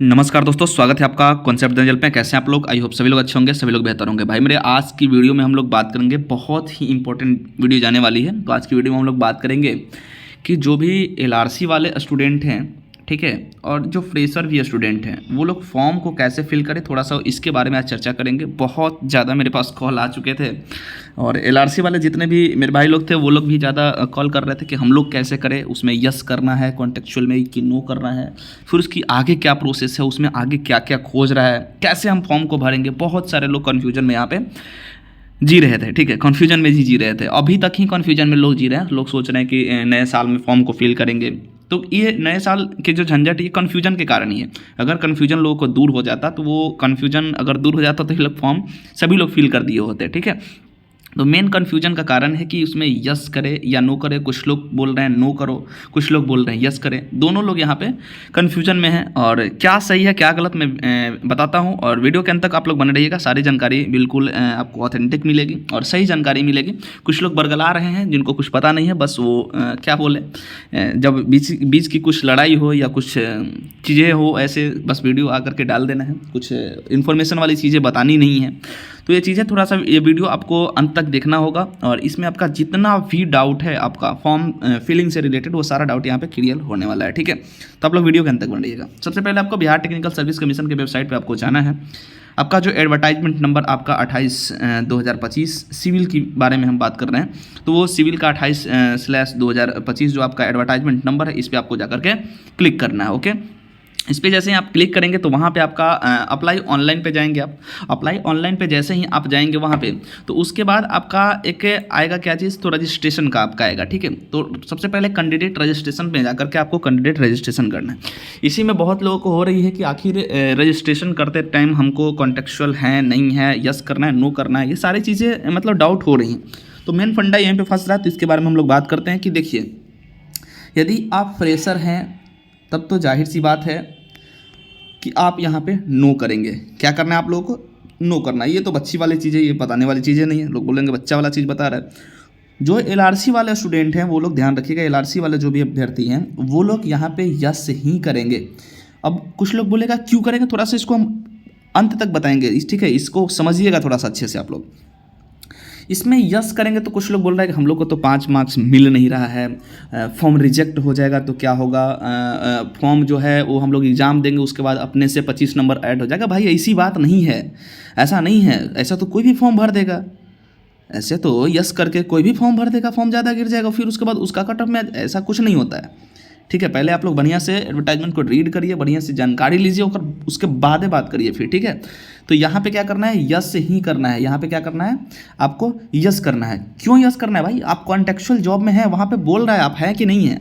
नमस्कार दोस्तों, स्वागत है आपका कॉन्सेप्ट जंजल पे। कैसे हैं आप लोग? आई होप सभी लोग अच्छे होंगे, सभी लोग बेहतर होंगे। भाई मेरे आज की वीडियो में हम लोग बात करेंगे, बहुत ही इंपॉर्टेंट वीडियो जाने वाली है। तो आज की वीडियो में हम लोग बात करेंगे कि जो भी एलआरसी वाले स्टूडेंट हैं, ठीक है, और जो फ्रेशर भी स्टूडेंट हैं, वो लोग फॉर्म को कैसे फिल करें, थोड़ा सा इसके बारे में आज चर्चा करेंगे। बहुत ज़्यादा मेरे पास कॉल आ चुके थे और एलआरसी वाले जितने भी मेरे भाई लोग थे वो लोग भी ज़्यादा कॉल कर रहे थे कि हम लोग कैसे करें, उसमें यस करना है कॉन्टेक्चुअल में कि नो करना है, फिर उसकी आगे क्या प्रोसेस है, उसमें आगे क्या क्या खोज रहा है, कैसे हम फॉर्म को भरेंगे। बहुत सारे लोग कन्फ्यूजन में यहाँ पे जी रहे थे, ठीक है, कन्फ्यूजन में जी रहे थे। अभी तक ही कन्फ्यूजन में लोग जी रहे हैं। लोग सोच रहे हैं कि नए साल में फॉर्म को फिल करेंगे, तो ये नए साल के जो झंझट ये कन्फ्यूजन के कारण ही है। अगर कन्फ्यूजन लोगों को दूर हो जाता, तो वो कन्फ्यूजन अगर दूर हो जाता तो ये लोग फॉर्म सभी लोग फिल कर दिए होते, ठीक है। तो मेन कन्फ्यूजन का कारण है कि उसमें यस करे या नो करे। कुछ लोग बोल रहे हैं नो करो, कुछ लोग बोल रहे हैं यस करें। दोनों लोग यहाँ पे कन्फ्यूजन में हैं, और क्या सही है क्या गलत मैं बताता हूँ। और वीडियो के अंत तक आप लोग बने रहिएगा, सारी जानकारी बिल्कुल आपको ऑथेंटिक मिलेगी और सही जानकारी मिलेगी। कुछ लोग बरगला रहे हैं जिनको कुछ पता नहीं है, बस वो क्या बोले, जब बीच की कुछ लड़ाई हो या कुछ चीज़ें हो, ऐसे बस वीडियो आकर के डाल देना है। कुछ इन्फॉर्मेशन वाली चीज़ें बतानी नहीं है। तो ये चीज़ें थोड़ा सा, ये वीडियो आपको अंत तक देखना होगा, और इसमें आपका जितना भी डाउट है आपका फॉर्म फिलिंग से रिलेटेड, वो सारा डाउट यहाँ पे क्लियर होने वाला है, ठीक है। तो आप लोग वीडियो के अंत तक बन रहिएगा। सबसे पहले आपको बिहार टेक्निकल सर्विस कमीशन के वेबसाइट पे आपको जाना है। आपका जो एडवर्टाइजमेंट नंबर आपका 28/2025 सिविल के बारे में हम बात कर रहे हैं, तो वो सिविल का 28/2025 जो आपका एडवर्टाइजमेंट नंबर है, इस पर आपको जाकर के क्लिक करना है। ओके, इस पर जैसे ही आप क्लिक करेंगे तो वहाँ पे आपका अप्लाई ऑनलाइन पे जाएंगे। आप अप्लाई ऑनलाइन पे जैसे ही आप जाएंगे वहाँ पे, तो उसके बाद आपका एक आएगा क्या चीज़, तो रजिस्ट्रेशन का आपका आएगा, ठीक है। तो सबसे पहले कैंडिडेट रजिस्ट्रेशन पे जाकर के आपको कैंडिडेट रजिस्ट्रेशन करना है। इसी में बहुत लोगों को हो रही है कि आखिर रजिस्ट्रेशन करते टाइम हमको कॉन्टेक्चुअल है नहीं है, यस करना है नो करना है, ये सारी चीज़ें मतलब डाउट हो रही हैं। तो मेन फंडा यहीं पर फंस रहा है। तो इसके बारे में हम लोग बात करते हैं कि देखिए, यदि आप फ्रेशर हैं तब तो जाहिर सी बात है कि आप यहाँ पे नो करेंगे। क्या करना है आप लोगों को? नो करना है। ये तो बच्ची वाली चीज़ें, ये बताने वाली चीज़ें नहीं है। लोग बोलेंगे बच्चा वाला चीज़ बता रहा है। जो एलआरसी वाले स्टूडेंट हैं वो लोग ध्यान रखिएगा, एलआरसी वाले जो भी अभ्यर्थी हैं वो लोग यहाँ पे यस ही करेंगे। अब कुछ लोग बोलेगा क्यों करेंगे, थोड़ा सा इसको हम अंत तक बताएंगे, ठीक है। इसको समझिएगा थोड़ा सा अच्छे से आप लोग। इसमें यस करेंगे तो कुछ लोग बोल रहे हैं कि हम लोग को तो 5 मार्क्स मिल नहीं रहा है, फॉर्म रिजेक्ट हो जाएगा तो क्या होगा, फॉर्म जो है वो हम लोग एग्ज़ाम देंगे उसके बाद अपने से 25 नंबर ऐड हो जाएगा। भाई ऐसी बात नहीं है, ऐसा नहीं है। ऐसा तो कोई भी फॉर्म भर देगा, ऐसे तो यस करके कोई भी फॉर्म भर देगा, फॉर्म ज़्यादा गिर जाएगा, फिर उसके बाद उसका कट ऑफ में ऐसा कुछ नहीं होता है, ठीक है। पहले आप लोग बढ़िया से एडवर्टाइजमेंट को रीड करिए, बढ़िया से जानकारी लीजिए, और उसके बाद बात करिए फिर, ठीक है। तो यहाँ पे क्या करना है, यस ही करना है। यहाँ पे क्या करना है, आपको यस करना है। क्यों यस करना है भाई? आप कॉन्टेक्चुअल जॉब में हैं, वहाँ पे बोल रहा है आप हैं कि नहीं है,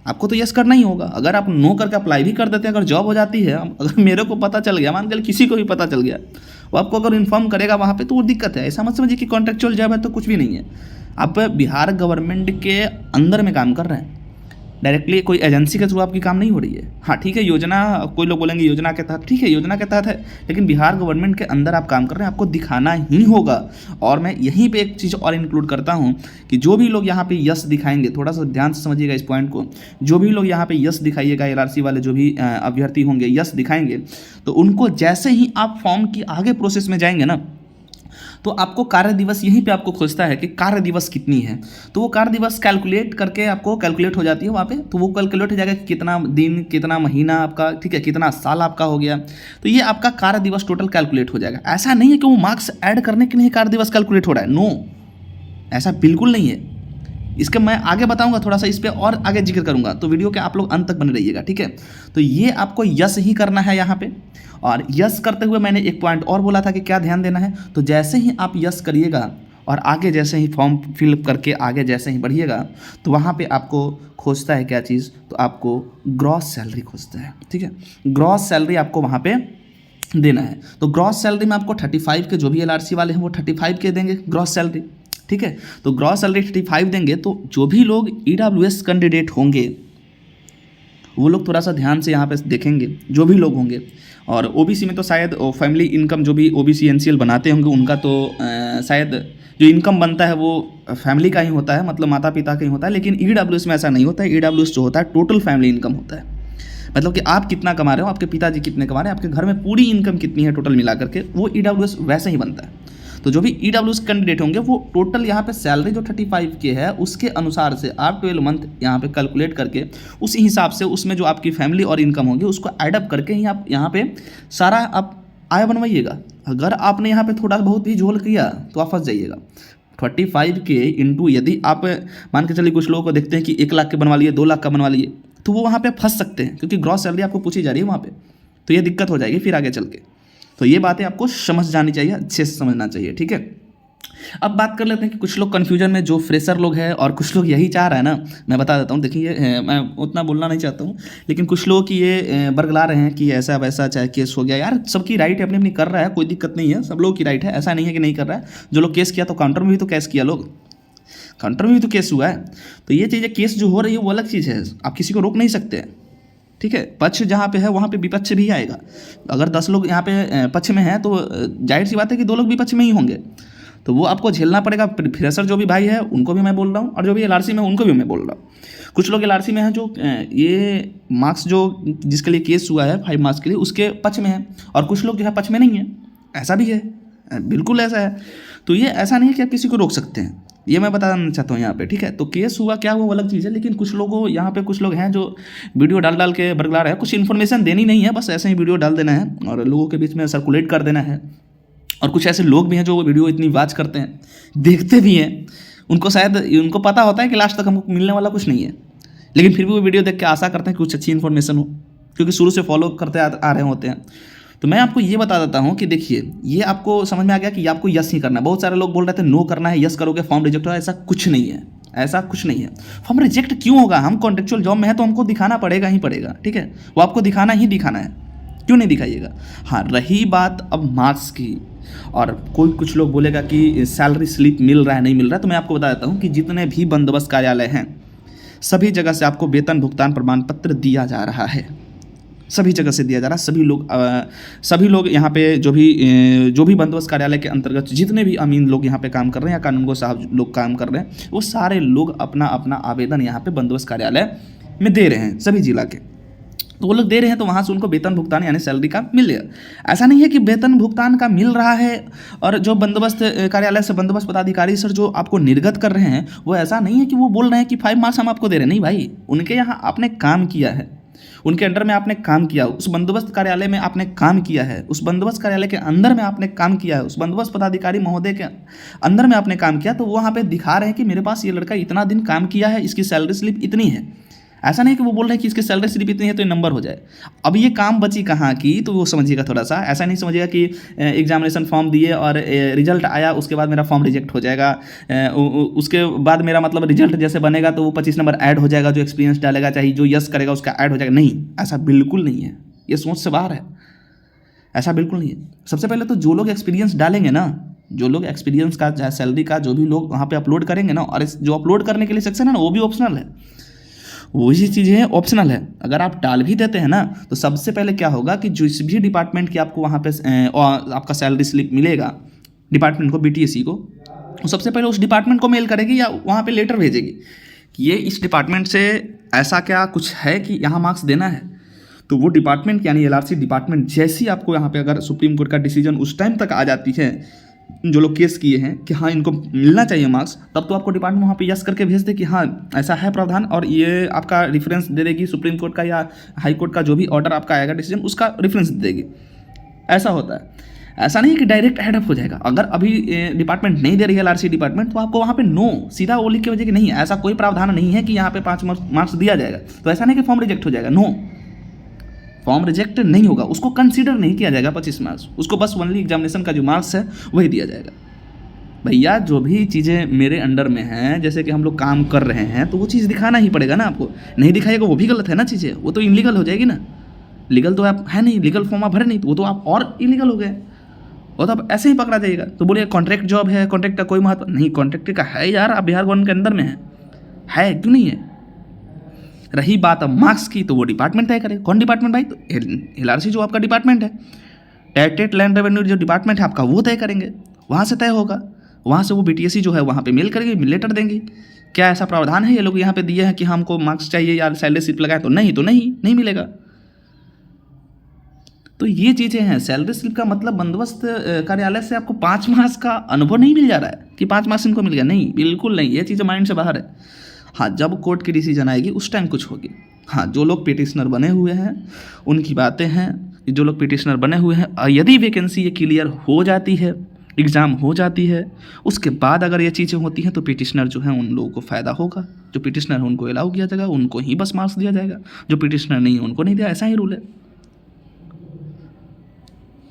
आपको तो यस करना ही होगा। अगर आप नो करके अप्लाई भी कर देते हैं, अगर जॉब हो जाती है, अगर मेरे को पता चल गया, मान के किसी को भी पता चल गया, वो आपको अगर इन्फॉर्म करेगा वहाँ पे, तो वो दिक्कत है। ऐसा मत समझिए कि कॉन्ट्रेक्चुअल जॉब है तो कुछ भी नहीं है। आप बिहार गवर्नमेंट के अंदर में काम कर रहे हैं, डायरेक्टली कोई एजेंसी के थ्रू आपकी काम नहीं हो रही है। हाँ ठीक है, योजना, कोई लोग बोलेंगे योजना के तहत, ठीक है योजना के तहत है, लेकिन बिहार गवर्नमेंट के अंदर आप काम कर रहे हैं, आपको दिखाना ही होगा। और मैं यहीं पे एक चीज़ और इंक्लूड करता हूँ कि जो भी लोग यहाँ पे यस दिखाएंगे, थोड़ा सा ध्यान से समझिएगा इस पॉइंट को, जो भी लोग यहाँ पे यस दिखाइएगा, एलआरसी वाले जो भी अभ्यर्थी होंगे यस दिखाएंगे, तो उनको जैसे ही आप फॉर्म की आगे प्रोसेस में जाएंगे ना, तो आपको कार्य दिवस यहीं पे आपको खोजता है कि कार्य दिवस कितनी है। तो वो कार्य दिवस कैलकुलेट करके आपको कैलकुलेट हो जाती है वहाँ पे। तो वो कैलकुलेट हो जाएगा कि कितना दिन, कितना महीना आपका, ठीक है, कितना साल आपका हो गया। तो ये आपका कार्य दिवस टोटल कैलकुलेट हो जाएगा। ऐसा नहीं है कि वो मार्क्स ऐड करने के लिए कार्य दिवस कैलकुलेट हो रहा है, नो, ऐसा बिल्कुल नहीं है। इसके मैं आगे बताऊंगा, थोड़ा सा इस पर और आगे जिक्र करूंगा, तो वीडियो के आप लोग अंत तक बने रहिएगा, ठीक है। तो ये आपको यस ही करना है यहाँ पे। और यस करते हुए मैंने एक पॉइंट और बोला था कि क्या ध्यान देना है। तो जैसे ही आप यस करिएगा और आगे जैसे ही फॉर्म फिल करके आगे जैसे ही बढ़िएगा, तो वहाँ पे आपको खोजता है क्या चीज़, तो आपको ग्रॉस सैलरी खोजता है, ठीक है। ग्रॉस सैलरी आपको वहाँ पे देना है। तो ग्रॉस सैलरी में आपको 35 के, जो भी एलआरसी वाले हैं वो 35 के देंगे ग्रॉस सैलरी, ठीक है। तो ग्रॉस सैलरी 35 देंगे। तो जो भी लोग ईडब्ल्यूएस कैंडिडेट होंगे वो लोग थोड़ा सा ध्यान से यहाँ पे देखेंगे, जो भी लोग होंगे। और ओबीसी में तो शायद फैमिली इनकम, जो भी ओबीसी एनसीएल बनाते होंगे उनका तो शायद जो इनकम बनता है वो फैमिली का ही होता है, मतलब माता पिता का ही होता है। लेकिन ईडब्ल्यूएस में ऐसा नहीं होता है। ईडब्ल्यूएस जो होता है टोटल फैमिली इनकम होता है। मतलब कि आप कितना कमा रहे हो, आपके पिताजी कितने कमा रहे हैं, आपके घर में पूरी इनकम कितनी है टोटल मिला करके, वो ईडब्ल्यूएस वैसे ही बनता है। तो जो भी ईडब्ल्यूएस कैंडिडेट होंगे वो टोटल यहाँ पे सैलरी जो 35K है उसके अनुसार से आप 12 मंथ यहाँ पे कैलकुलेट करके उसी हिसाब से उसमें जो आपकी फैमिली और इनकम होगी उसको एडअप करके ही आप यहाँ पे सारा आप आय बनवाइएगा। अगर आपने यहाँ पे थोड़ा बहुत ही झोल किया तो आप फंस जाइएगा। 35K इंटू, यदि आप मान के चलिए कुछ लोगों को देखते हैं कि 1 लाख के बनवा लिए, 2 लाख का बनवा लिए, तो वो वहाँ पे फंस सकते हैं क्योंकि ग्रॉस सैलरी आपको पूछी जा रही है वहाँ पे, तो ये दिक्कत हो जाएगी फिर आगे चल के। तो ये बातें आपको समझ जानी चाहिए, अच्छे से समझना चाहिए, ठीक है। अब बात कर लेते हैं कि कुछ लोग कन्फ्यूजन में, जो फ्रेशर लोग हैं और कुछ लोग यही चाह रहा है ना, मैं बता देता हूँ। देखिए मैं उतना बोलना नहीं चाहता हूँ, लेकिन कुछ लोग की ये बरगला रहे हैं कि ऐसा वैसा चाहे केस हो गया। यार सबकी राइट है, अपनी अपनी कर रहा है, कोई दिक्कत नहीं है, सब लोगों की राइट है, ऐसा नहीं है कि नहीं कर रहा है। जो लोग केस किया तो काउंटर में भी तो केस किया, लोग काउंटर में भी तो केस हुआ है। तो ये चीज़ें केस जो हो रही है वो अलग चीज़ है, आप किसी को रोक नहीं सकते हैं, ठीक है। पक्ष जहाँ पे है वहाँ पे विपक्ष भी आएगा। अगर 10 लोग यहाँ पे पक्ष में हैं तो जाहिर सी बात है कि 2 लोग विपक्ष में ही होंगे, तो वो आपको झेलना पड़ेगा। फ्रेशर जो भी भाई है उनको भी मैं बोल रहा हूँ, और जो भी LRC में उनको भी मैं बोल रहा हूँ। कुछ लोग LRC में हैं जो ये मार्क्स जो जिसके लिए केस हुआ है 5 मार्क्स के लिए उसके पक्ष में है, और कुछ लोग जो है पक्ष में नहीं है, ऐसा भी है, बिल्कुल ऐसा है। तो ये ऐसा नहीं है कि आप किसी को रोक सकते हैं, ये मैं बताना चाहता हूँ यहाँ पे, ठीक है। तो केस हुआ क्या वो अलग चीज़ है, लेकिन कुछ लोगों यहाँ पे कुछ लोग हैं जो वीडियो डाल के बरगला रहे हैं। कुछ इन्फॉर्मेशन देनी नहीं है, बस ऐसे ही वीडियो डाल देना है और लोगों के बीच में सर्कुलेट कर देना है। और कुछ ऐसे लोग भी हैं जो वो वीडियो इतनी वॉच करते हैं, देखते भी हैं, उनको शायद उनको पता होता है कि लास्ट तक हमको मिलने वाला कुछ नहीं है, लेकिन फिर भी वो वीडियो देख के आशा करते हैं कि कुछ अच्छी इन्फॉर्मेशन हो, क्योंकि शुरू से फॉलो करते आ रहे होते हैं। तो मैं आपको ये बता देता हूँ कि देखिए, ये आपको समझ में आ गया कि आपको यस ही करना है। बहुत सारे लोग बोल रहे थे नो करना है, यस करोगे फॉर्म रिजेक्ट होगा, ऐसा कुछ नहीं है, ऐसा कुछ नहीं है। फॉर्म रिजेक्ट क्यों होगा? हम कॉन्ट्रेक्चुअल जॉब में है तो हमको दिखाना पड़ेगा ही पड़ेगा, ठीक है, वो आपको दिखाना ही दिखाना है, क्यों नहीं दिखाइएगा। हाँ, रही बात अब मार्क्स की, और कोई कुछ लोग बोलेगा कि सैलरी स्लिप मिल रहा है नहीं मिल रहा है, तो मैं आपको बता देता हूँ कि जितने भी बंदोबस्त कार्यालय हैं सभी जगह से आपको वेतन भुगतान प्रमाण पत्र दिया जा रहा है, सभी जगह से दिया जा रहा है। सभी लोग यहाँ पे जो भी बंदोबस्त कार्यालय के अंतर्गत जितने भी अमीन लोग यहाँ पे काम कर रहे हैं या कानूनगो साहब लोग काम कर रहे हैं, वो सारे लोग अपना अपना आवेदन यहाँ पे बंदोबस्त कार्यालय में दे रहे हैं, सभी जिला के। तो वो लोग दे रहे हैं तो वहाँ से उनको वेतन भुगतान यानी सैलरी का मिल गया। ऐसा नहीं है कि वेतन भुगतान का मिल रहा है और जो बंदोबस्त कार्यालय से बंदोबस्त पदाधिकारी सर जो आपको निर्गत कर रहे हैं, वो ऐसा नहीं है कि वो बोल रहे हैं कि 5 मार्क्स हम आपको दे रहे हैं। नहीं भाई, उनके यहाँ आपने काम किया है, उनके अंडर में आपने काम किया, उस बंदोबस्त कार्यालय में आपने काम किया है, उस बंदोबस्त कार्यालय के अंदर में आपने काम किया है, उस बंदोबस्त पदाधिकारी महोदय के अंदर में आपने काम किया, तो वो वहाँ पे दिखा रहे हैं कि मेरे पास ये लड़का इतना दिन काम किया है, इसकी सैलरी स्लिप इतनी है। ऐसा नहीं कि वो बोल रहे हैं कि इसकी सैलरी स्लिप इतनी है तो ये नंबर हो जाए। अब ये काम बची कहाँ की, तो वो समझिएगा थोड़ा सा। ऐसा नहीं समझिएगा कि एग्जामिनेशन फॉर्म दिए और रिजल्ट आया उसके बाद मेरा फॉर्म रिजेक्ट हो जाएगा, उसके बाद मेरा मतलब रिजल्ट जैसे बनेगा तो वो 25 नंबर ऐड हो जाएगा, जो एक्सपीरियंस डालेगा चाहे जो यस करेगा उसका ऐड हो जाएगा। नहीं, ऐसा बिल्कुल नहीं है, ये सोच से बाहर है, ऐसा बिल्कुल नहीं है। सबसे पहले तो जो लोग एक्सपीरियंस डालेंगे ना, जो लोग एक्सपीरियंस का चाहे सैलरी का जो भी लोग वहाँ पे अपलोड करेंगे ना, और जो अपलोड करने के लिए सेक्शन है ना वो भी ऑप्शनल है, वही चीज़ें ऑप्शनल है। अगर आप डाल भी देते हैं ना तो सबसे पहले क्या होगा कि जिस भी डिपार्टमेंट की आपको वहाँ पे आपका सैलरी स्लिप मिलेगा डिपार्टमेंट को, BTSC को, तो सबसे पहले उस डिपार्टमेंट को मेल करेगी या वहाँ पे लेटर भेजेगी कि ये इस डिपार्टमेंट से ऐसा क्या कुछ है कि यहाँ मार्क्स देना है। तो वो डिपार्टमेंट यानी LRC डिपार्टमेंट जैसी आपको यहाँ पे अगर सुप्रीम कोर्ट का डिसीजन उस टाइम तक आ जाती है, जो लोग केस किए हैं कि हाँ इनको मिलना चाहिए मार्क्स, तब तो आपको डिपार्टमेंट वहाँ पे यस करके भेज दे कि हाँ ऐसा है प्रावधान, और ये आपका रेफरेंस दे देगी सुप्रीम कोर्ट का या हाई कोर्ट का जो भी ऑर्डर आपका आएगा डिसीजन, उसका रेफरेंस दे देगी। ऐसा होता है, ऐसा नहीं कि डायरेक्ट एडअप हो जाएगा। अगर अभी डिपार्टमेंट नहीं दे रही है LRC डिपार्टमेंट, तो आपको वहाँ पे नो सीधा वो लिख के भेजेगी, नहीं ऐसा कोई प्रावधान नहीं है कि यहाँ पे 5 मार्क्स दिया जाएगा। तो ऐसा नहीं कि फॉर्म रिजेक्ट हो जाएगा, नो, फॉर्म रिजेक्ट नहीं होगा, उसको कंसीडर नहीं किया जाएगा 25 मार्क्स, उसको बस ओनली एग्जामिनेशन का जो मार्क्स है वही दिया जाएगा। भैया जो भी चीज़ें मेरे अंडर में हैं, जैसे कि हम लोग काम कर रहे हैं, तो वो चीज़ दिखाना ही पड़ेगा ना आपको। नहीं दिखाएगा वो भी गलत है ना, चीज़ें वो तो इलीगल हो जाएगी ना। लीगल तो आप है नहीं, लीगल फॉर्म आप भरे नहीं, तो वो तो आप और इलीगल हो गए, वो तो आप ऐसे ही पकड़ा जाएगा। तो बोलिए कॉन्ट्रैक्ट जॉब है, कॉन्ट्रैक्ट का कोई महत्व नहीं, कॉन्ट्रैक्ट का है यार, आप बिहार गवर्नमेंट के अंदर में है क्यों नहीं है। रही बात अब मार्क्स की, तो वो डिपार्टमेंट तय करे। कौन डिपार्टमेंट भाई? तो LRC जो आपका डिपार्टमेंट है, टेट लैंड रेवेन्यू जो डिपार्टमेंट है आपका, वो तय करेंगे, वहाँ से तय होगा। वहाँ से वो BTSC जो है वहाँ पे मेल करेगी, लेटर देंगी। क्या ऐसा प्रावधान है ये लोग यहाँ पे दिए हैं कि हमको मार्क्स चाहिए या सैलरी स्लिप लगाए? तो नहीं, नहीं मिलेगा। तो ये चीज़ें हैं। सैलरी स्लिप का मतलब बंदोबस्त कार्यालय से आपको 5 मास का अनुभव नहीं मिल जा रहा है कि 5 मास इनको मिल गया, नहीं, बिल्कुल नहीं, ये चीज़ें माइंड से बाहर है। हाँ, जब कोर्ट की डिसीजन आएगी उस टाइम कुछ होगी। हाँ, जो लोग पिटिशनर बने हुए हैं उनकी बातें हैं कि जो लोग पिटिशनर बने हुए हैं, यदि वैकेंसी ये क्लियर हो जाती है, एग्ज़ाम हो जाती है, उसके बाद अगर ये चीज़ें होती हैं तो पिटिशनर जो हैं उन लोगों को फ़ायदा होगा। जो पिटिशनर है उनको अलाउ किया जाएगा, उनको ही बस मार्क्स दिया जाएगा, जो पिटिशनर नहीं है उनको नहीं दिया, ऐसा ही रूल है।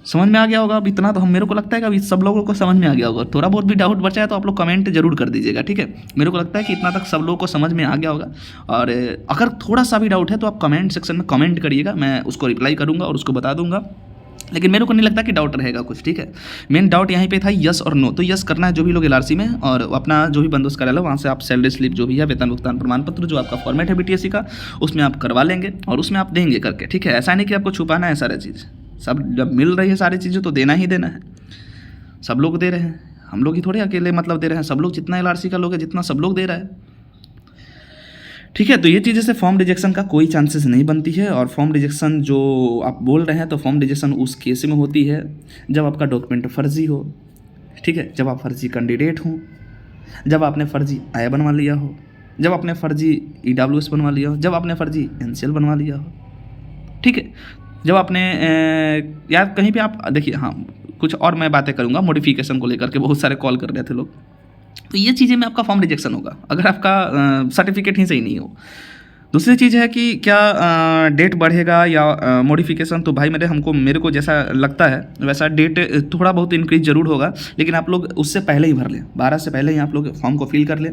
समझ में आ गया होगा अब इतना तो मेरे को लगता है कि अभी सब लोगों को समझ में आ गया होगा। थोड़ा बहुत भी डाउट बचा है तो आप लोग कमेंट जरूर कर दीजिएगा, ठीक है। मेरे को लगता है कि इतना तक सब लोगों को समझ में आ गया होगा। और अगर थोड़ा सा भी डाउट है तो आप कमेंट सेक्शन में कमेंट करिएगा, मैं उसको रिप्लाई करूँगा और उसको बता दूंगा। लेकिन मेरे को नहीं लगता कि डाउट रहेगा कुछ, ठीक है। मेन डाउट यहीं पे था यस और नो, तो यस करना है जो भी लोग एलआरसी में, और अपना जो भी बंदोबस्त कार्यालय वहाँ से आप सैलरी स्लिप जो भी है, वेतन भुगतान प्रमाण पत्र जो आपका फॉर्मेट है बीटीएससी का, उसमें आप करवा लेंगे और उसमें आप देंगे करके, ठीक है। ऐसा नहीं कि आपको छुपाना है सारी चीज़, सब जब मिल रही है सारी चीज़ें तो देना ही देना है। सब लोग दे रहे हैं, हम लोग ही थोड़े अकेले मतलब दे रहे हैं, सब लोग जितना एलआरसी का लोग है जितना सब लोग दे रहा है, ठीक है। तो ये चीज़ें से फॉर्म रिजेक्शन का कोई चांसेस नहीं बनती है। और फॉर्म रिजेक्शन जो आप बोल रहे हैं तो फॉर्म रिजेक्शन उस केस में होती है जब आपका डॉक्यूमेंट फर्जी हो, ठीक है, जब आप फर्जी कैंडिडेट हों, जब आपने फर्जी आया बनवा लिया हो, जब आपने फर्जी ईडब्ल्यूएस बनवा लिया हो, जब आपने फर्जी एनसीएल बनवा लिया हो, ठीक है, जब आपने यार कहीं पे आप देखिए, हाँ कुछ और मैं बातें करूँगा मॉडिफिकेशन को लेकर के, बहुत सारे कॉल कर रहे थे लोग, तो ये चीज़ें में आपका फॉर्म रिजेक्शन होगा अगर आपका सर्टिफिकेट ही सही नहीं हो। दूसरी चीज़ है कि क्या डेट बढ़ेगा या मॉडिफिकेशन, तो भाई मेरे को जैसा लगता है वैसा डेट थोड़ा बहुत इंक्रीज जरूर होगा, लेकिन आप लोग उससे पहले ही भर लें, 12 से पहले ही आप लोग फॉर्म को फिल कर लें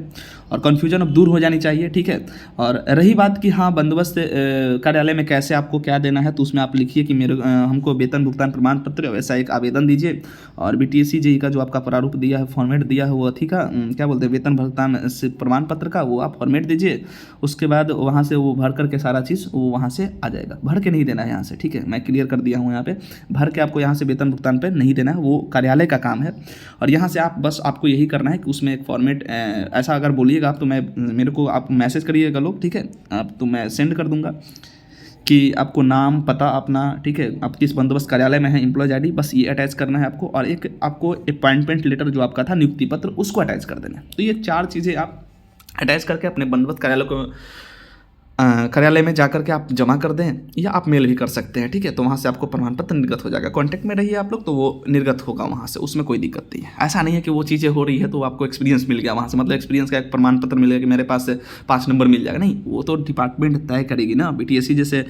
और कन्फ्यूजन अब दूर हो जानी चाहिए, ठीक है। और रही बात कि हाँ बंदोबस्त कार्यालय में कैसे आपको क्या देना है, तो उसमें आप लिखिए कि हमको वेतन भुगतान प्रमाण पत्र वैसा एक आवेदन दीजिए, और बीटीएससी जेई का जो आपका प्रारूप दिया है, फॉर्मेट दिया है, वो अथी का क्या बोलते हैं वेतन भुगतान प्रमाण पत्र का, वो आप फॉर्मेट दीजिए। उसके बाद वहाँ से वो भर करके सारा चीज़ वो वहाँ से आ जाएगा, भर के नहीं देना है यहाँ से, ठीक है, मैं क्लियर कर दिया हूँ यहाँ पे, भर के आपको यहाँ से वेतन भुगतान पे नहीं देना है, वो कार्यालय का काम है। और यहाँ से आप बस आपको यही करना है कि उसमें एक फॉर्मेट ऐसा अगर बोलिएगा आप तो मेरे को आप मैसेज करिएगा लोग, ठीक है, आप तो मैं सेंड कर दूँगा कि आपको नाम पता अपना, ठीक है, आप किस बंदोबस्त कार्यालय में है, एम्प्लॉयज आईडी, बस ये अटैच करना है आपको, और एक आपको अपॉइंटमेंट लेटर जो आपका था नियुक्ति पत्र उसको अटैच कर देना है। तो ये 4 चीज़ें आप अटैच करके अपने बंदोबस्त कार्यालय में जाकर के आप जमा कर दें, या आप मेल भी कर सकते हैं, ठीक है। तो वहाँ से आपको प्रमाण पत्र निर्गत हो जाएगा, कांटेक्ट में रहिए आप लोग तो वो निर्गत होगा वहाँ से, उसमें कोई दिक्कत नहीं है। ऐसा नहीं है कि वो चीज़ें हो रही है तो आपको एक्सपीरियंस मिल गया वहाँ से, मतलब एक्सपीरियंस का एक प्रमाण पत्र मिलेगा कि मेरे पास से 5 नंबर मिल जाएगा, नहीं, वो तो डिपार्टमेंट तय करेगी ना। बीटीएससी जैसे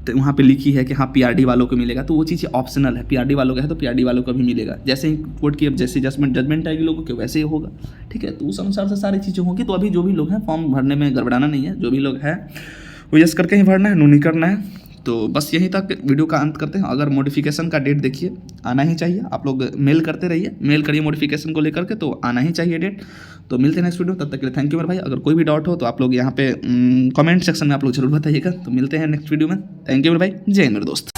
वहाँ पे लिखी है कि हाँ पीआरडी वालों को मिलेगा, तो वो चीज़ें ऑप्शनल है, पीआरडी वालों का है तो पीआरडी वालों का भी मिलेगा, जैसे ही कोर्ट की अब जैसे जजमेंट आएगी लोगों के वैसे ही होगा, ठीक है। तो उस अनुसार से सारी चीज़ें होंगी। तो अभी जो भी लोग हैं फॉर्म भरने में गड़बड़ाना नहीं है, जो भी लोग हैं वो यस करके ही भरना है, नो नहीं करना है। तो बस यहीं तक वीडियो का अंत करते हैं। अगर मॉडिफिकेशन का डेट देखिए आना ही चाहिए, आप लोग मेल करते रहिए, मेल करिए मॉडिफिकेशन को लेकर के, तो आना ही चाहिए डेट। तो मिलते हैं नेक्स्ट वीडियो, तब तक के लिए थैंक यू मेरे भाई। अगर कोई भी डाउट हो तो आप लोग यहाँ पे कमेंट सेक्शन में आप लोग जरूर बताइएगा। तो मिलते हैं नेक्स्ट वीडियो में, थैंक यू मेरे भाई, जय हिंद मेरे दोस्त।